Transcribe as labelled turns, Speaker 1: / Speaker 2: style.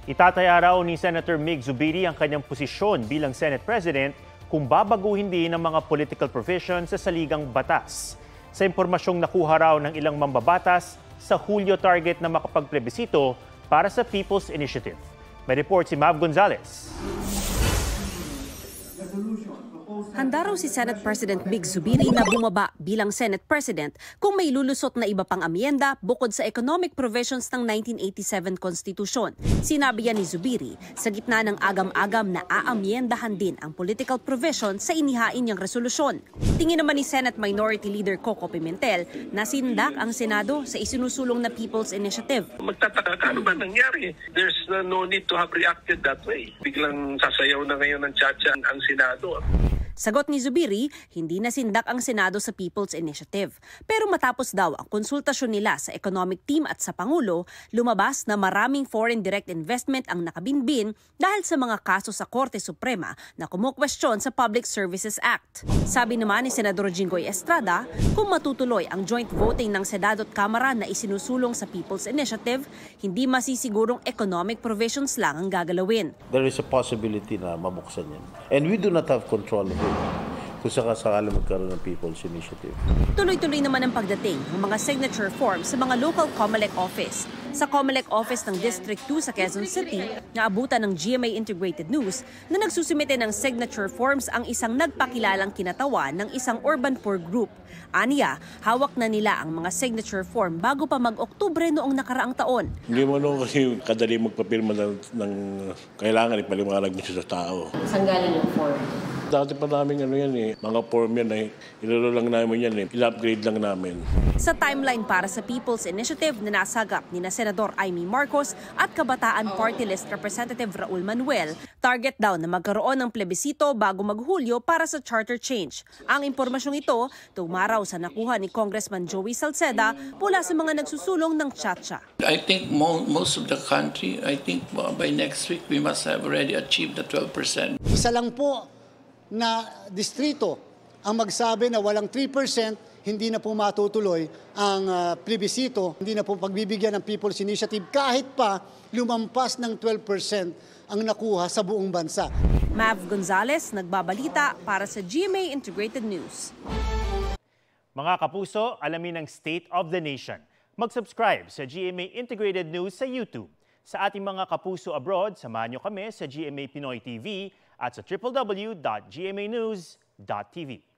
Speaker 1: Itataya raw ni Senator Mig Zubiri ang kanyang posisyon bilang Senate President kung babaguhin din ang mga political provisions sa saligang batas. Sa impormasyong nakuha raw ng ilang mambabatas, sa Hulyo target na makapagplebisito para sa People's Initiative. May report si Mav Gonzalez.
Speaker 2: Handa raw si Senate President Mig Zubiri na bumaba bilang Senate President kung may lulusot na iba pang amyenda bukod sa economic provisions ng 1987 Constitution. Sinabi yan ni Zubiri sa gitna ng agam-agam na aamyendahan din ang political provision sa inihain niyang resolusyon. Tingin naman ni Senate Minority Leader Coco Pimentel na sindak ang Senado sa isinusulong na People's Initiative.
Speaker 3: Magtataka ka, ano ba nangyari? There's no need to have reacted that way. Biglang sasayaw na ngayon ng tsa-tsa ang Senado.
Speaker 2: Sagot ni Zubiri, hindi na sindak ang Senado sa People's Initiative. Pero matapos daw ang konsultasyon nila sa economic team at sa Pangulo, lumabas na maraming foreign direct investment ang nakabinbin dahil sa mga kaso sa Korte Suprema na kumukwestiyon sa Public Services Act. Sabi naman ni Senador Jinggoy Estrada, kung matutuloy ang joint voting ng Senado at Kamara na isinusulong sa People's Initiative, hindi masisigurong economic provisions lang ang gagalawin.
Speaker 4: There is a possibility na mabuksan yan. And we do not have control of it kung sakasakala magkaroon ng People's Initiative.
Speaker 2: Tuloy-tuloy naman ang pagdating ng mga signature forms sa mga local COMELEC office. Sa COMELEC office ng District 2 sa Quezon City, naabutan ng GMA Integrated News na nagsusumite ng signature forms ang isang nagpakilalang kinatawan ng isang urban poor group. Aniya, hawak na nila ang mga signature form bago pa mag-Oktubre noong nakaraang taon.
Speaker 5: Hindi mo nung kasi kadali magpapirma ng kailangan ipaliwanag mo sa tao.
Speaker 2: Saan galing yung form?
Speaker 5: Dati pa namin mga form yan ilolo lang namin yan il-upgrade lang namin.
Speaker 2: Sa timeline para sa People's Initiative na nasagap ni Senador Amy Marcos at Kabataan Party List Representative Raul Manuel, target daw na magkaroon ng plebisito bago mag-Hulyo para sa charter change. Ang impormasyong ito, tumaraw sa nakuha ni Congressman Joey Salceda mula sa mga nagsusulong ng tsa-tsa.
Speaker 6: I think most of the country, by next week we must have already achieved the 12%.
Speaker 7: Isa lang po na distrito ang magsabi na walang 3%, hindi na po matutuloy ang plebisito, hindi na po pagbibigyan ng People's Initiative kahit pa lumampas ng 12% ang nakuha sa buong bansa.
Speaker 2: Mav Gonzalez, nagbabalita para sa GMA Integrated News.
Speaker 1: Mga kapuso, alamin ang State of the Nation. Mag-subscribe sa GMA Integrated News sa YouTube. Sa ating mga kapuso abroad, samahan niyo kami sa GMA Pinoy TV at sa www.gmanews.tv.